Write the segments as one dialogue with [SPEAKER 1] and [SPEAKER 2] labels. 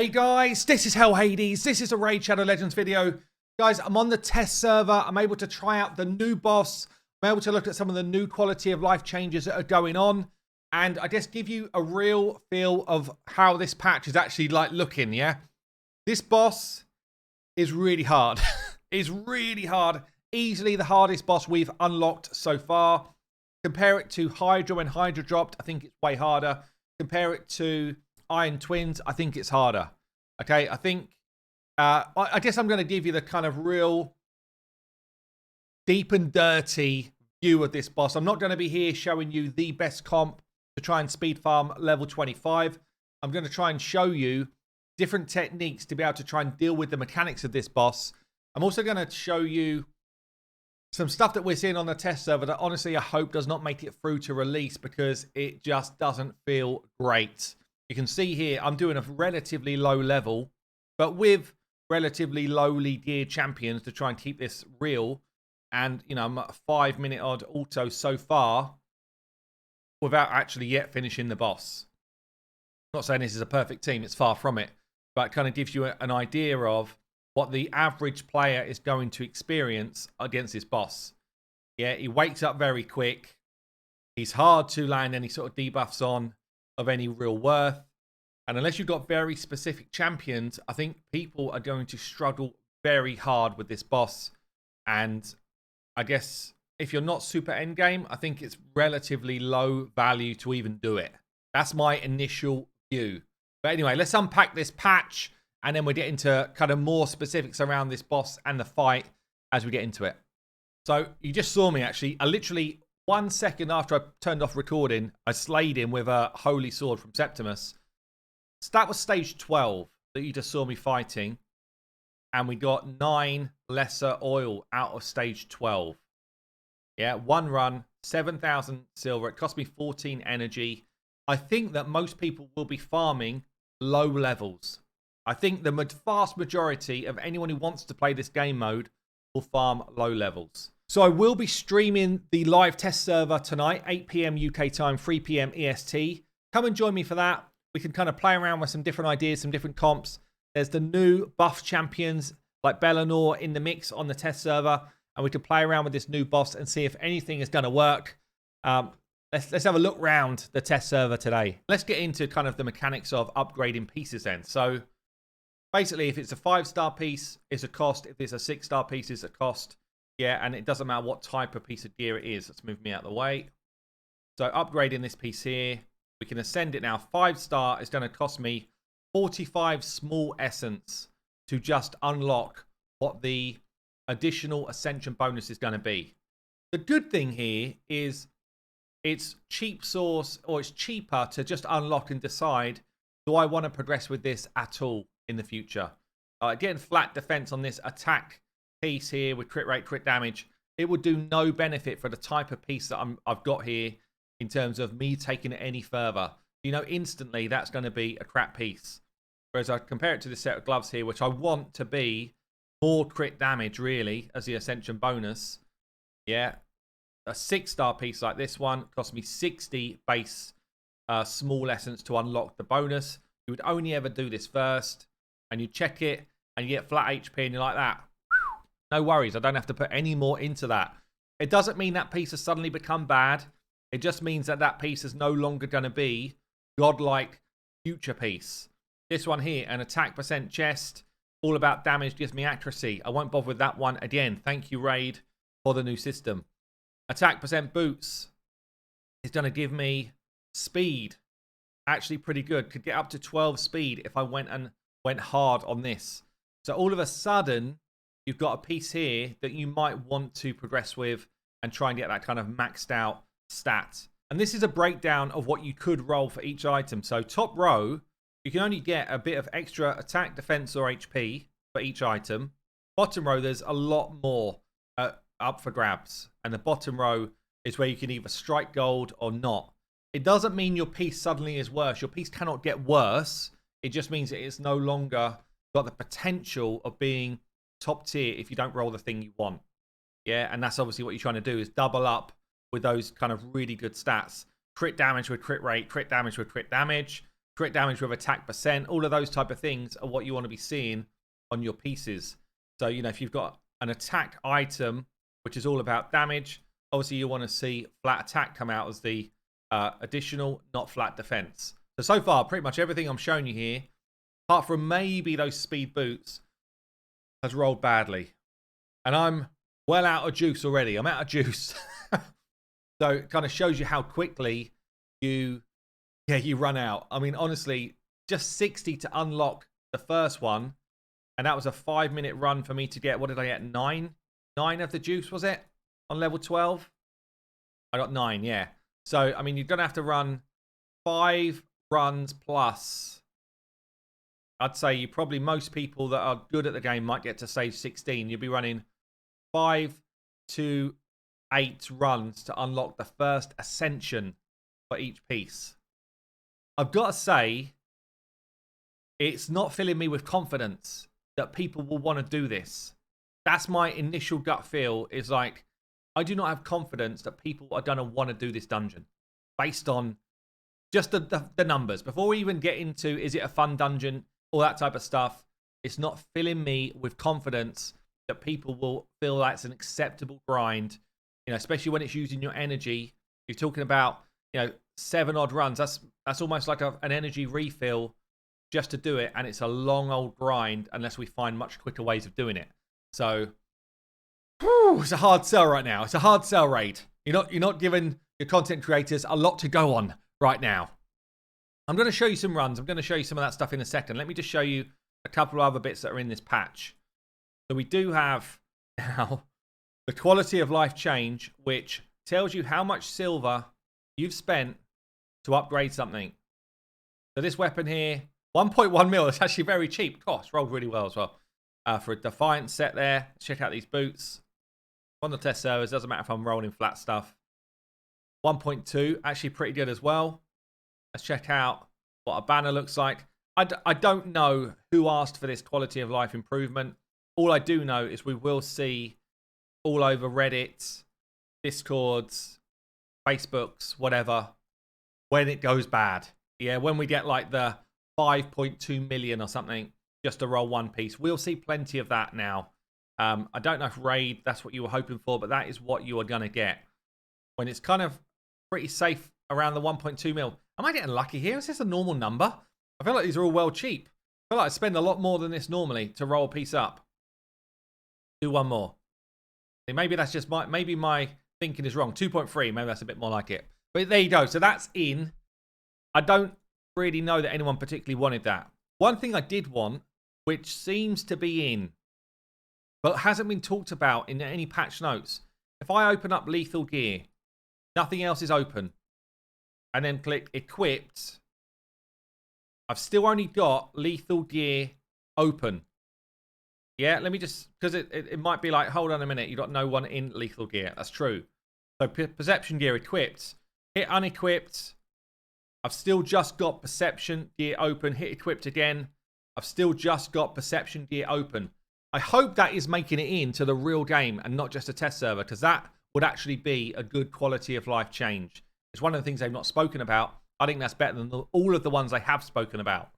[SPEAKER 1] Hey guys, this is Hell Hades. This is a Raid Shadow Legends video. Guys, I'm on the test server. I'm able to try out the new boss. I'm able to look at some of the new quality of life changes that are going on. And I just give you a real feel of how this patch is actually like looking, yeah? This boss is really hard. It's really hard. Easily the hardest boss we've unlocked so far. Compare it to Hydra when Hydra dropped. I think it's way harder. Compare it to Iron Twins. I think it's harder. Okay, I think... I guess I'm going to give you the kind of real deep and dirty view of this boss. I'm not going to be here showing you the best comp to try and speed farm level 25. I'm going to try and show you different techniques to be able to try and deal with the mechanics of this boss. I'm also going to show you some stuff that we're seeing on the test server that honestly I hope does not make it through to release because it just doesn't feel great. You can see here I'm doing a relatively low level, but with relatively lowly geared champions to try and keep this real. And, you know, I'm at a 5-minute odd auto so far without actually yet finishing the boss. I'm not saying this is a perfect team, it's far from it, but it kind of gives you an idea of what the average player is going to experience against this boss. Yeah, he wakes up very quick. He's hard to land any sort of debuffs on of any real worth. And unless you've got very specific champions, I think people are going to struggle very hard with this boss. And I guess if you're not super endgame, I think it's relatively low value to even do it. That's my initial view. But anyway, let's unpack this patch. And then we'll get into kind of more specifics around this boss and the fight as we get into it. So you just saw me actually. I literally 1 second after I turned off recording, I slayed him with a holy sword from Septimus. So that was stage 12 that you just saw me fighting. And we got 9 lesser oil out of stage 12. Yeah, one run, 7,000 silver. It cost me 14 energy. I think that most people will be farming low levels. I think the vast majority of anyone who wants to play this game mode will farm low levels. So I will be streaming the live test server tonight, 8 PM UK time, 3 PM EST. Come and join me for that. We can kind of play around with some different ideas, some different comps. There's the new buff champions like Bellinor in the mix on the test server. And we can play around with this new boss and see if anything is going to work. Let's have a look round the test server today. Let's get into kind of the mechanics of upgrading pieces then. So basically, if it's a 5-star piece, it's a cost. If it's a 6-star piece, it's a cost. Yeah, and it doesn't matter what type of piece of gear it is. Let's move me out of the way. So upgrading this piece here, we can ascend it now. 5-star is going to cost me 45 small essence to just unlock what the additional ascension bonus is going to be. The good thing here is it's cheap source, or it's cheaper to just unlock and decide, do I want to progress with this at all in the future? Getting flat defense on this attack piece here with crit rate, crit damage, it would do no benefit for the type of piece that I've got here in terms of me taking it any further. You know, instantly that's going to be a crap piece. Whereas I compare it to this set of gloves here, which I want to be more crit damage really as the ascension bonus. Yeah, a 6-star piece like this one cost me 60 base small essence to unlock the bonus. You would only ever do this first, and you check it, and you get flat HP, and you're like that. No worries, I don't have to put any more into that. It doesn't mean that piece has suddenly become bad. It just means that that piece is no longer going to be godlike future piece. This one here, an attack percent chest, all about damage, gives me accuracy. I won't bother with that one again. Thank you, Raid, for the new system. Attack percent boots is going to give me speed. Actually pretty good. Could get up to 12 speed if I went hard on this. So all of a sudden, you've got a piece here that you might want to progress with and try and get that kind of maxed out stat. And this is a breakdown of what you could roll for each item. So top row, you can only get a bit of extra attack, defense, or HP for each item. Bottom row, there's a lot more up for grabs. And the bottom row is where you can either strike gold or not. It doesn't mean your piece suddenly is worse. Your piece cannot get worse. It just means that it's no longer got the potential of being top tier if you don't roll the thing you want. Yeah, and that's obviously what you're trying to do, is double up with those kind of really good stats. Crit damage with crit rate, crit damage with crit damage. crit damage with attack percent. All of those type of things are what you want to be seeing on your pieces. So, you know, if you've got an attack item, which is all about damage, obviously you want to see flat attack come out as the additional, not flat defense. So far, pretty much everything I'm showing you here, apart from maybe those speed boots, has rolled badly. And I'm well out of juice already. I'm out of juice. So it kind of shows you how quickly you run out. I mean, honestly, just 60 to unlock the first one. And that was a 5-minute run for me to get, what did I get? 9 of the juice, was it? On level 12? I got 9, yeah. So, I mean, you're going to have to run 5 runs plus. I'd say most people that are good at the game might get to stage 16. You'll be running 5 to 8 runs to unlock the first ascension for each piece. I've got to say, it's not filling me with confidence that people will want to do this. That's my initial gut feel, is like, I do not have confidence that people are going to want to do this dungeon based on just the numbers. Before we even get into, is it a fun dungeon, all that type of stuff, it's not filling me with confidence that people will feel that's an acceptable grind, you know, especially when it's using your energy. You're talking about, you know, 7 odd runs. That's almost like an energy refill just to do it, and it's a long old grind unless we find much quicker ways of doing it. So, it's a hard sell right now. It's a hard sell raid. You're not giving your content creators a lot to go on right now. I'm going to show you some runs. I'm going to show you some of that stuff in a second. Let me just show you a couple of other bits that are in this patch. So we do have now the quality of life change, which tells you how much silver you've spent to upgrade something. So this weapon here, 1.1 mil. It's actually very cheap. Cost rolled really well as well. For a Defiant set there. Let's check out these boots. On the test servers, doesn't matter if I'm rolling flat stuff. 1.2, actually pretty good as well. Let's check out what a banner looks like. I don't know who asked for this quality of life improvement. All I do know is we will see all over Reddit, Discords, Facebooks, whatever, when it goes bad. Yeah, when we get like the 5.2 million or something just to roll one piece. We'll see plenty of that now. I don't know if raid, that's what you were hoping for, but that is what you are going to get. When it's kind of pretty safe around the 1.2 mil. Am I getting lucky here? Is this a normal number? I feel like these are all well cheap. I feel like I spend a lot more than this normally to roll a piece up. Do one more. See, maybe that's just maybe my thinking is wrong. 2.3, maybe that's a bit more like it. But there you go. So that's in. I don't really know that anyone particularly wanted that. One thing I did want, which seems to be in, but hasn't been talked about in any patch notes. If I open up lethal gear, nothing else is open, and then click equipped, I've still only got lethal gear open. Yeah, let me just, because it might be like, hold on a minute, you got no one in lethal gear. That's true. So perception gear equipped. Hit unequipped. I've still just got perception gear open. Hit equipped again. I've still just got perception gear open. I hope that is making it into the real game and not just a test server, because that would actually be a good quality of life change. It's one of the things they've not spoken about. I think that's better than all of the ones they have spoken about.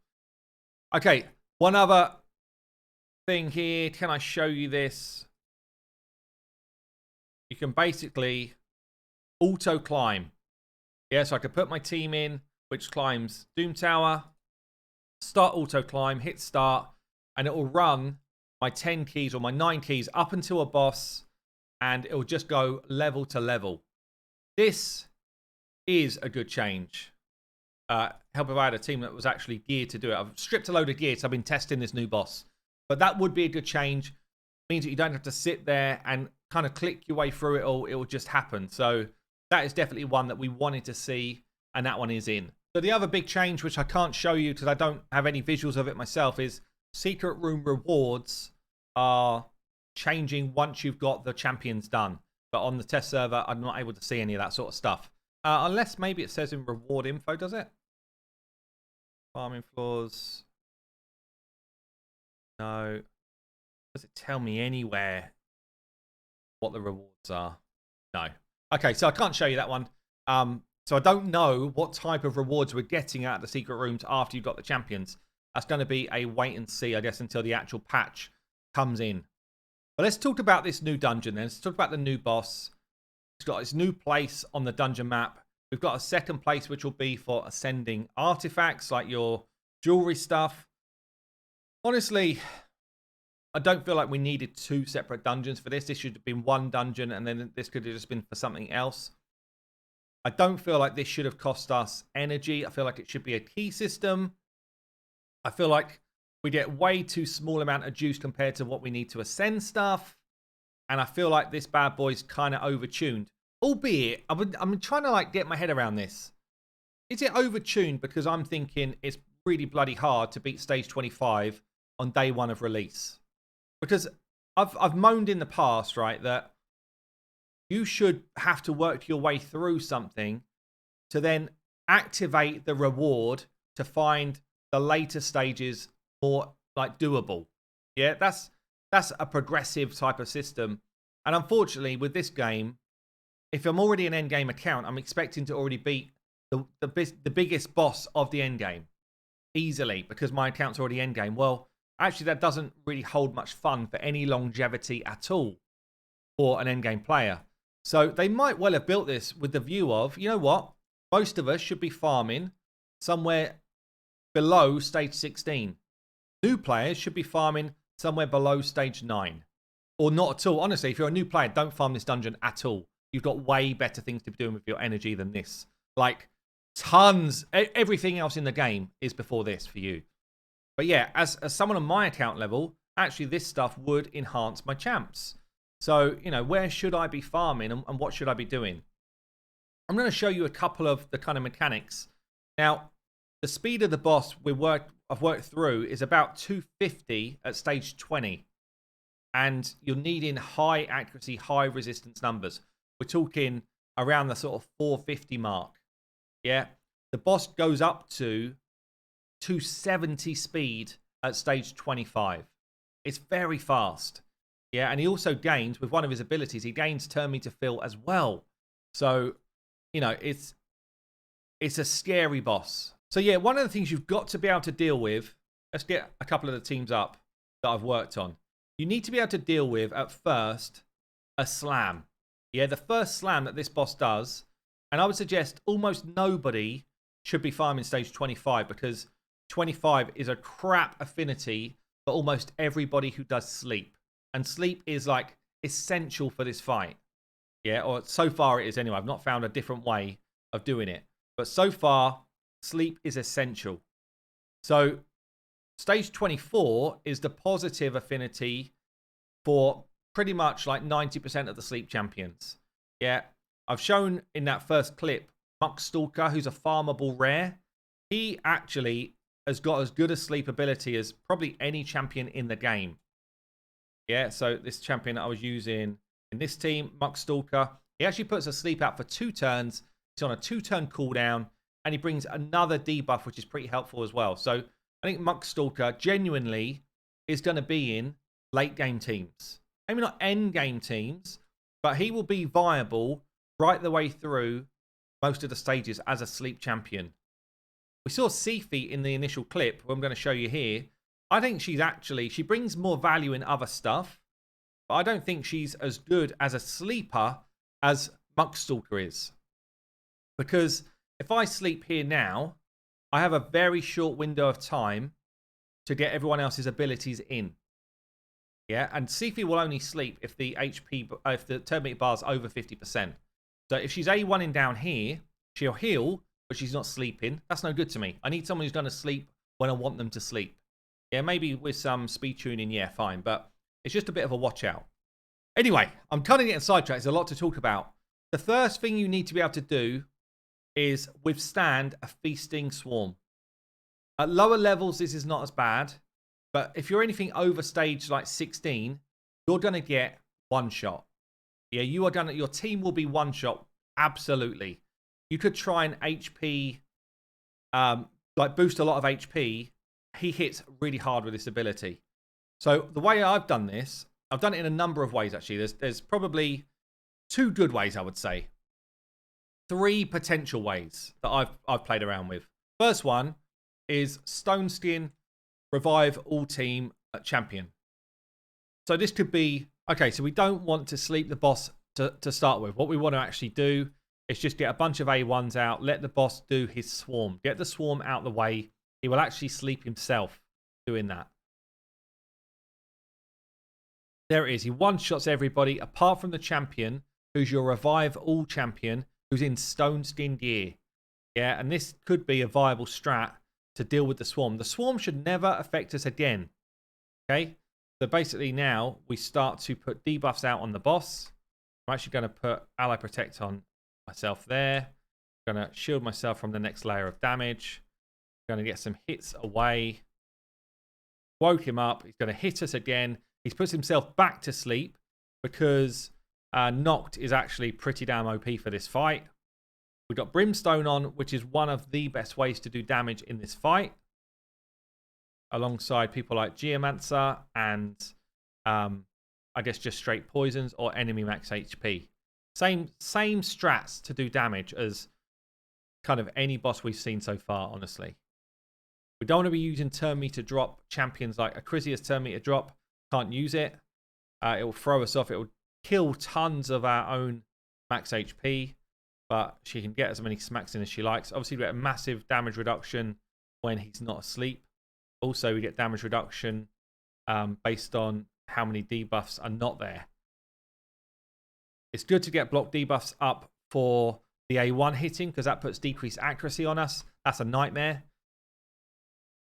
[SPEAKER 1] Okay, one other thing here. Can I show you this? You can basically auto climb. Yeah, so I could put my team in, which climbs Doom Tower, start auto climb, hit start, and it will run my 10 keys or my 9 keys up until a boss, and it will just go level to level. This is a good change. Help if I had a team that was actually geared to do it. I've stripped a load of gear, so I've been testing this new boss. But that would be a good change. It means that you don't have to sit there and kind of click your way through it all. It will just happen. So that is definitely one that we wanted to see, and that one is in. So the other big change, which I can't show you because I don't have any visuals of it myself, is secret room rewards are changing once you've got the champions done. But on the test server, I'm not able to see any of that sort of stuff. Unless maybe it says in reward info, does it? Farming floors. No. Does it tell me anywhere what the rewards are? No. Okay, so I can't show you that one. So I don't know what type of rewards we're getting out of the secret rooms after you've got the champions. That's going to be a wait and see, I guess, until the actual patch comes in. But let's talk about this new dungeon then. Let's talk about the new boss. It's got its new place on the dungeon map. We've got a second place, which will be for ascending artifacts, like your jewelry stuff. Honestly, I don't feel like we needed 2 separate dungeons for this. This should have been 1 dungeon, and then this could have just been for something else. I don't feel like this should have cost us energy. I feel like it should be a key system. I feel like we get way too small amount of juice compared to what we need to ascend stuff. And I feel like this bad boy's kind of overtuned. Albeit, I'm trying to like get my head around this. Is it overtuned because I'm thinking it's really bloody hard to beat stage 25 on day 1 of release? Because I've moaned in the past, right, that you should have to work your way through something to then activate the reward to find the later stages more like doable. Yeah, that's a progressive type of system. And unfortunately, with this game, if I'm already an endgame account, I'm expecting to already beat the biggest boss of the endgame easily because my account's already endgame. Well, actually, that doesn't really hold much fun for any longevity at all for an endgame player. So they might well have built this with the view of, you know what? Most of us should be farming somewhere below stage 16. New players should be farming somewhere below stage 9. Or not at all. Honestly, if you're a new player, don't farm this dungeon at all. You've got way better things to be doing with your energy than this. Like, tons. Everything else in the game is before this for you. But yeah, as someone on my account level, actually this stuff would enhance my champs. So, you know, where should I be farming and what should I be doing? I'm going to show you a couple of the kind of mechanics. Now, the speed of the boss I've worked through is about 250 at stage 20. And you're needing high accuracy, high resistance numbers. We're talking around the sort of 450 mark. Yeah. The boss goes up to 270 speed at stage 25. It's very fast. Yeah. And he also gains, with one of his abilities, he gains turn me to fill as well. So, you know, it's a scary boss. So yeah, one of the things you've got to be able to deal with, let's get a couple of the teams up that I've worked on. You need to be able to deal with, at first, a slam. Yeah, the first slam that this boss does, and I would suggest almost nobody should be farming stage 25 because 25 is a crap affinity for almost everybody who does sleep. And sleep is like essential for this fight. Yeah, or so far it is anyway. I've not found a different way of doing it. But so far, sleep is essential. So stage 24 is the positive affinity for pretty much like 90% of the sleep champions. Yeah, I've shown in that first clip, Muck Stalker, who's a farmable rare. He actually has got as good a sleep ability as probably any champion in the game. Yeah, so this champion that I was using in this team, Muck Stalker, he actually puts a sleep out for 2 turns. It's on a 2-turn cooldown, and he brings another debuff, which is pretty helpful as well. So I think Muck Stalker genuinely is going to be in late game teams. Maybe not end game teams, but he will be viable right the way through most of the stages as a sleep champion. We saw Sifi in the initial clip, who I'm going to show you here. I think she brings more value in other stuff, but I don't think she's as good as a sleeper as Muck Stalker is. Because if I sleep here now, I have a very short window of time to get everyone else's abilities in. Yeah, and Sifi will only sleep if the if the turn meter bar is over 50%. So if she's A1ing down here, she'll heal, but she's not sleeping. That's no good to me. I need someone who's going to sleep when I want them to sleep. Yeah, maybe with some speed tuning, yeah, fine. But it's just a bit of a watch out. Anyway, I'm kind of getting sidetracked. There's a lot to talk about. The first thing you need to be able to do is withstand a feasting swarm. At lower levels, this is not as bad. But if you're anything over stage like 16, you're going to get one shot. Yeah, you are going to, your team will be one shot. Absolutely. You could try and HP, like boost a lot of HP. He hits really hard with this ability. So the way I've done this, I've done it in a number of ways actually. There's probably 2 good ways, I would say. three potential ways that I've played around with. First one is Stone Skin revive all team champion. So this could be, okay, so we don't want to sleep the boss to start with. What we want to actually do is just get a bunch of A1s out, let the boss do his swarm. Get the swarm out the way. He will actually sleep himself doing that. There it is. He one-shots everybody apart from the champion, who's your revive all champion, who's in Stone Skin gear. Yeah, and this could be a viable strat to deal with the swarm. The swarm should never affect us again. Okay? So basically now we start to put debuffs out on the boss. I'm actually going to put Ally Protect on myself there. I'm going to shield myself from the next layer of damage. I'm going to get some hits away. Woke him up. He's going to hit us again. He's put himself back to sleep because Knocked is actually pretty damn OP for this fight. We've got Brimstone on, which is one of the best ways to do damage in this fight. Alongside people like Geomancer and I guess just straight poisons or enemy max HP. Same strats to do damage as kind of any boss we've seen so far, honestly. We don't want to be using turn meter drop champions like Acrisia's turn meter drop. Can't use it. It will throw us off. It will kill tons of our own max HP. But she can get as many smacks in as she likes. Obviously, we get a massive damage reduction when he's not asleep. Also, we get damage reduction based on how many debuffs are not there. It's good to get block debuffs up for the A1 hitting because that puts decreased accuracy on us. That's a nightmare.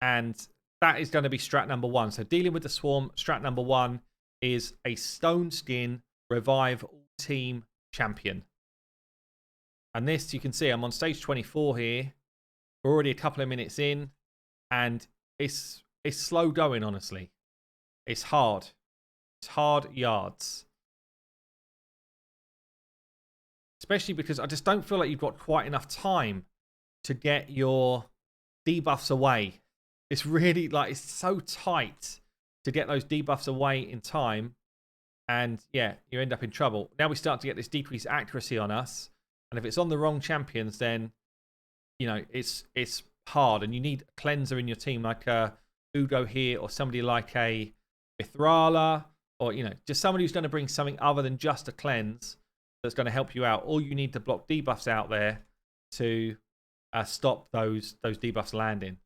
[SPEAKER 1] And that is going to be strat number one. So dealing with the swarm, strat number one is a Stone Skin revive all team champion. And this, you can see, I'm on stage 24 here. We're already a couple of minutes in. And it's slow going, honestly. It's hard. It's hard yards. Especially because I just don't feel like you've got quite enough time to get your debuffs away. It's really, like, it's so tight to get those debuffs away in time. And, yeah, you end up in trouble. Now we start to get this decreased accuracy on us. And if it's on the wrong champions, then, you know, it's hard. And you need a cleanser in your team like Ugo here or somebody like a Mithrala or, you know, just somebody who's going to bring something other than just a cleanse that's going to help you out. Or you need to block debuffs out there to stop those debuffs landing.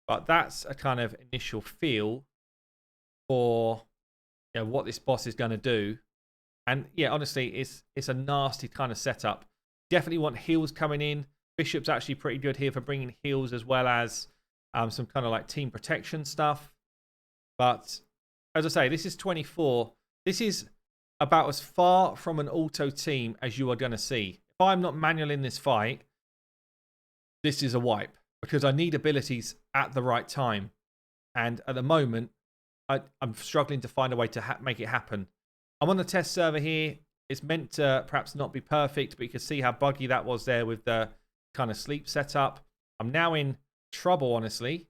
[SPEAKER 1] But that's a kind of initial feel for, you know, what this boss is going to do. And yeah, honestly, it's a nasty kind of setup. Definitely want heals coming in. Bishop's actually pretty good here for bringing heals as well as some kind of like team protection stuff. But as I say, this is 24. This is about as far from an auto team as you are going to see. If I'm not manual in this fight, this is a wipe because I need abilities at the right time. And at the moment, I'm struggling to find a way to make it happen. I'm on the test server here. It's meant to perhaps not be perfect, but you can see how buggy that was there with the kind of sleep setup. I'm now in trouble, honestly.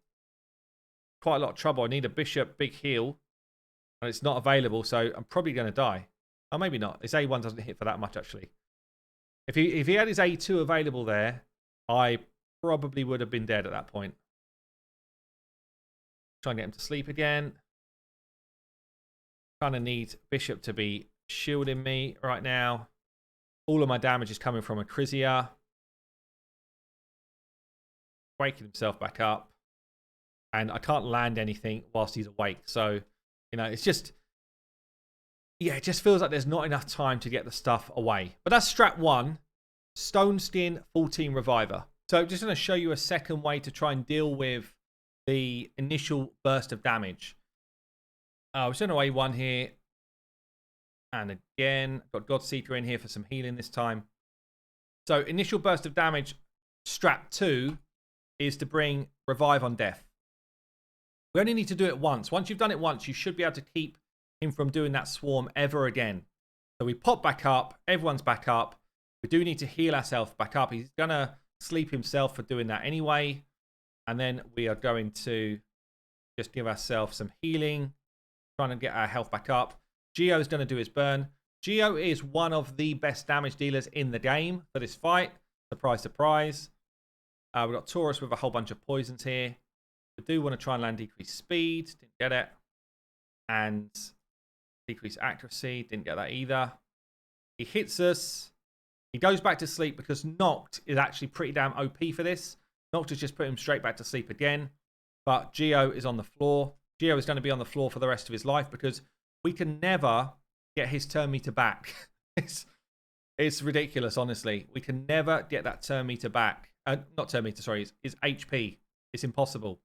[SPEAKER 1] Quite a lot of trouble. I need a bishop, big heal, and it's not available, so I'm probably going to die. Oh, maybe not. His A1 doesn't hit for that much, actually. If he had his A2 available there, I probably would have been dead at that point. Try and get him to sleep again. Kind of need Bishop to be shielding me right now. All of my damage is coming from Acrisia. Waking himself back up. And I can't land anything whilst he's awake. So, you know, it's just... yeah, it just feels like there's not enough time to get the stuff away. But that's strat one. Stone Skin full team reviver. So just going to show you a second way to try and deal with the initial burst of damage. We're sending away one here. And again, got Godseeker in here for some healing this time. So initial burst of damage, strat 2, is to bring revive on death. We only need to do it once. Once you've done it once, you should be able to keep him from doing that swarm ever again. So we pop back up. Everyone's back up. We do need to heal ourselves back up. He's going to sleep himself for doing that anyway. And then we are going to just give ourselves some healing. Trying to get our health back up. Geo's going to do his burn. Geo is one of the best damage dealers in the game for this fight. Surprise, surprise. We've got Taurus with a whole bunch of poisons here. We do want to try and land decreased speed. Didn't get it. And decreased accuracy. Didn't get that either. He hits us. He goes back to sleep because Noct is actually pretty damn OP for this. Noct has just put him straight back to sleep again. But Geo is on the floor. Geo is going to be on the floor for the rest of his life because we can never get his turn meter back. It's ridiculous, honestly. We can never get that turn meter back. Not turn meter, sorry. It's HP. It's impossible.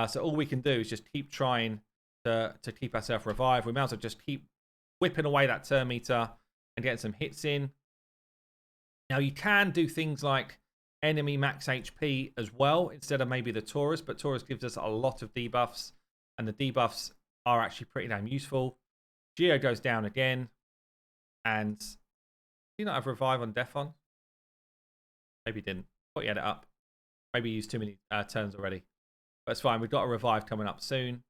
[SPEAKER 1] So all we can do is just keep trying to keep ourselves revived. We might as well just keep whipping away that turn meter and getting some hits in. Now, you can do things like enemy max HP as well, instead of maybe the Taurus, but Taurus gives us a lot of debuffs, and the debuffs are actually pretty damn useful. Geo goes down again, and do you not have revive on Defon? Maybe he didn't. Thought he had it up. Maybe he used too many turns already. But it's fine. We've got a revive coming up soon.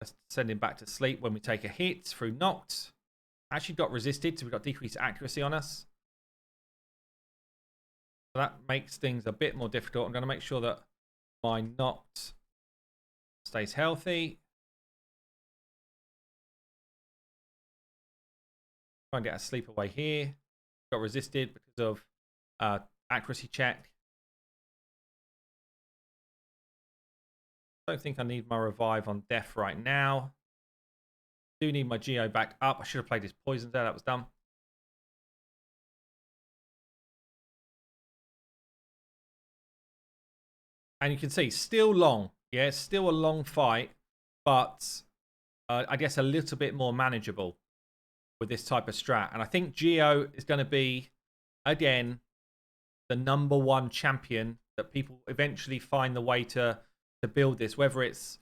[SPEAKER 1] Let's send him back to sleep when we take a hit through Noct. Actually got resisted, so we've got decreased accuracy on us. So that makes things a bit more difficult. I'm going to make sure that my Noct stays healthy. Try and get a sleep away here. Got resisted because of accuracy check. Don't think I need my revive on death right now. Do need my Geo back up. I should have played his poison there. That was dumb. And you can see, still long. Yeah, it's still a long fight, but I guess a little bit more manageable with this type of strat. And I think Geo is going to be, again, the #1 champion that people eventually find the way to build this, whether it's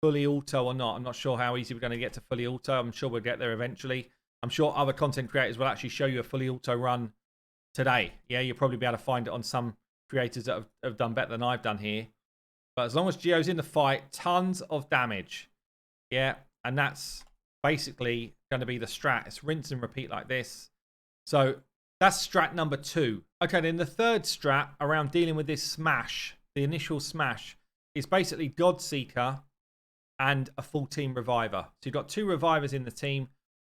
[SPEAKER 1] fully auto or not. I'm not sure how easy we're going to get to fully auto. I'm sure we'll get there eventually. I'm sure other content creators will actually show you a fully auto run today. Yeah, you'll probably be able to find it on some creators that have done better than I've done here. But as long as Geo's in the fight, tons of damage. Yeah, and that's basically going to be the strat. It's rinse and repeat like this. So that's strat #2. Okay, then the third strat around dealing with this smash, the initial smash, is basically Godseeker and a full team reviver. So you've got 2 revivers in the team.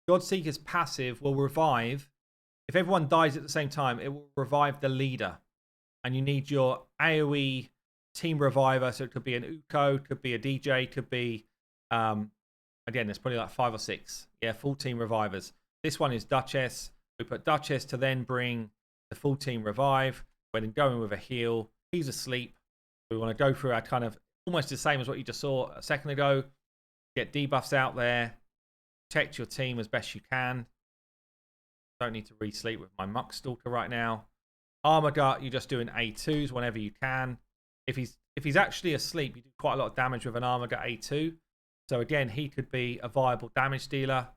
[SPEAKER 1] Godseeker's passive will revive. If everyone dies at the same time, it will revive the leader. And you need your AoE team reviver. So it could be an Uko, could be a DJ, could be, again, there's probably like 5 or 6. Yeah, full team revivers. This one is Duchess. We put Duchess to then bring the full team revive. We're then going with a heal. He's asleep. We want to go through our kind of almost the same as what you just saw a second ago. Get debuffs out there. Protect your team as best you can. Don't need to re-sleep with my Muck Stalker right now. Armor Gut, you're just doing A2s whenever you can. If he's actually asleep, you do quite a lot of damage with an Armor Gut A2. So again, he could be a viable damage dealer.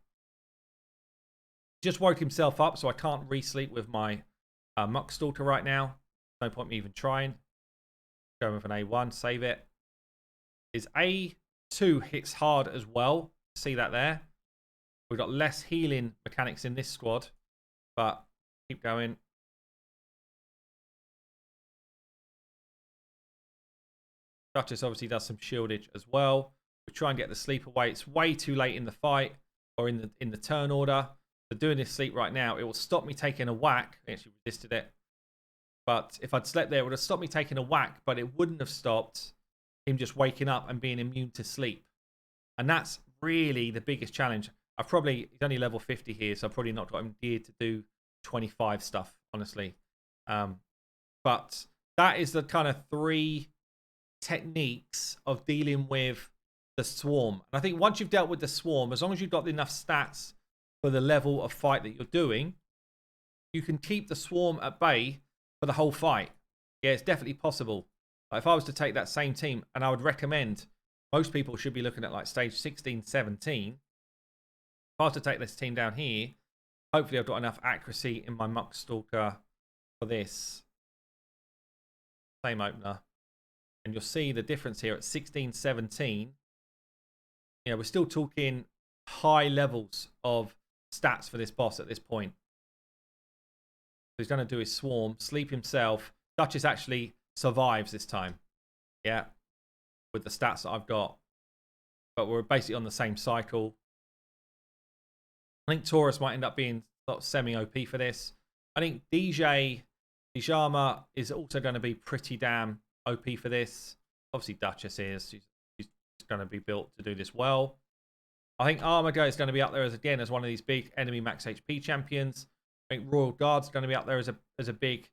[SPEAKER 1] Just woke himself up, so I can't re-sleep with my Muck Stalker right now. No point me even trying. Going with an A1, save it. His A2 hits hard as well. See that there? We've got less healing mechanics in this squad, but keep going. Duchess obviously does some shieldage as well. We try and get the sleep away. It's way too late in the fight or in the turn order. So doing this sleep right now, it will stop me taking a whack. I actually resisted it. But if I'd slept there, it would have stopped me taking a whack, but it wouldn't have stopped him just waking up and being immune to sleep. And that's really the biggest challenge. He's only level 50 here, so I've probably not got him geared to do 25 stuff, honestly. But that is the kind of 3 techniques of dealing with the swarm. And I think once you've dealt with the swarm, as long as you've got enough stats for the level of fight that you're doing, you can keep the swarm at bay for the whole fight. Yeah, it's definitely possible. Like if I was to take that same team, and I would recommend most people should be looking at like stage 16, 17. If I was to take this team down here, hopefully I've got enough accuracy in my Muck Stalker for this. Same opener. And you'll see the difference here at 16, 17. You know, we're still talking high levels of stats for this boss at this point. So he's going to do his swarm, sleep himself. Duchess actually survives this time. Yeah. With the stats that I've got. But we're basically on the same cycle. I think Taurus might end up being sort of semi-OP for this. I think Dijama is also going to be pretty damn OP for this. Obviously, Duchess is. She's going to be built to do this well. I think Armaga is going to be up there as one of these big enemy max HP champions. I think Royal Guard's going to be up there as a big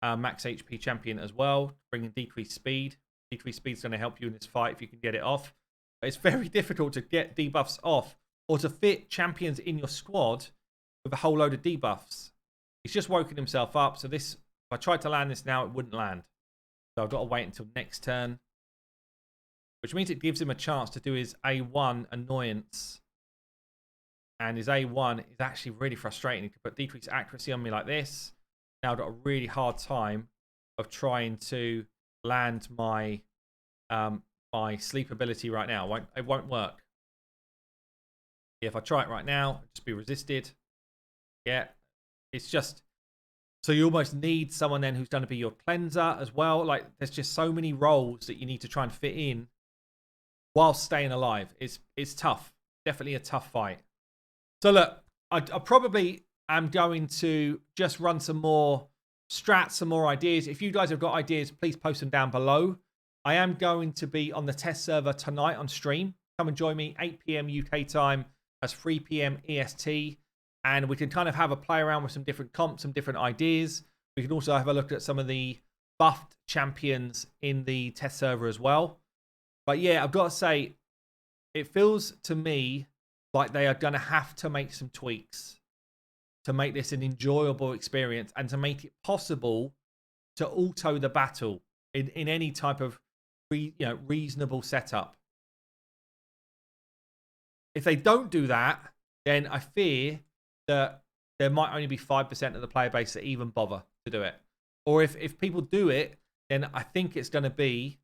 [SPEAKER 1] max HP champion as well, bringing decreased speed. Decreased speed is going to help you in this fight if you can get it off. But it's very difficult to get debuffs off or to fit champions in your squad with a whole load of debuffs. He's just woken himself up, so this, if I tried to land this now, it wouldn't land. So I've got to wait until next turn. Which means it gives him a chance to do his A1 annoyance. And his A1 is actually really frustrating. He could put decreased accuracy on me like this. Now I've got a really hard time of trying to land my my sleep ability right now. It won't work. Yeah, if I try it right now, it'll just be resisted. Yeah, it's just... So you almost need someone then who's going to be your cleanser as well. Like, there's just so many roles that you need to try and fit in while staying alive. It's tough. Definitely a tough fight. So look, I probably am going to just run some more strats, some more ideas. If you guys have got ideas, please post them down below. I am going to be on the test server tonight on stream. Come and join me, 8 PM UK time. That's 3 PM EST. And we can kind of have a play around with some different comps, some different ideas. We can also have a look at some of the buffed champions in the test server as well. But yeah, I've got to say, it feels to me like they are going to have to make some tweaks to make this an enjoyable experience and to make it possible to auto the battle in any type of reasonable setup. If they don't do that, then I fear that there might only be 5% of the player base that even bother to do it. Or if people do it, then I think it's going to be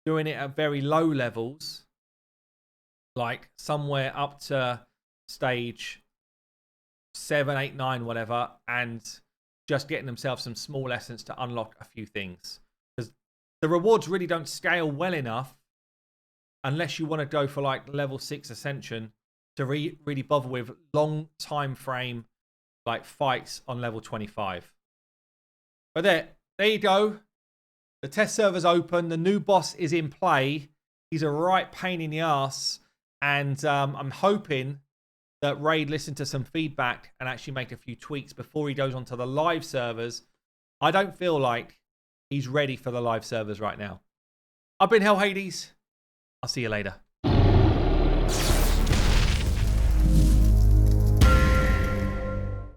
[SPEAKER 1] doing it at very low levels, like somewhere up to stage 7, 8, 9, whatever, and just getting themselves some small essence to unlock a few things. Because the rewards really don't scale well enough unless you want to go for like level 6 ascension to really bother with long time frame like fights on level 25. But there you go. The test server's open. The new boss is in play. He's a right pain in the ass. And I'm hoping that Raid listened to some feedback and actually make a few tweaks before he goes onto the live servers. I don't feel like he's ready for the live servers right now. I've been Hell Hades. I'll see you later.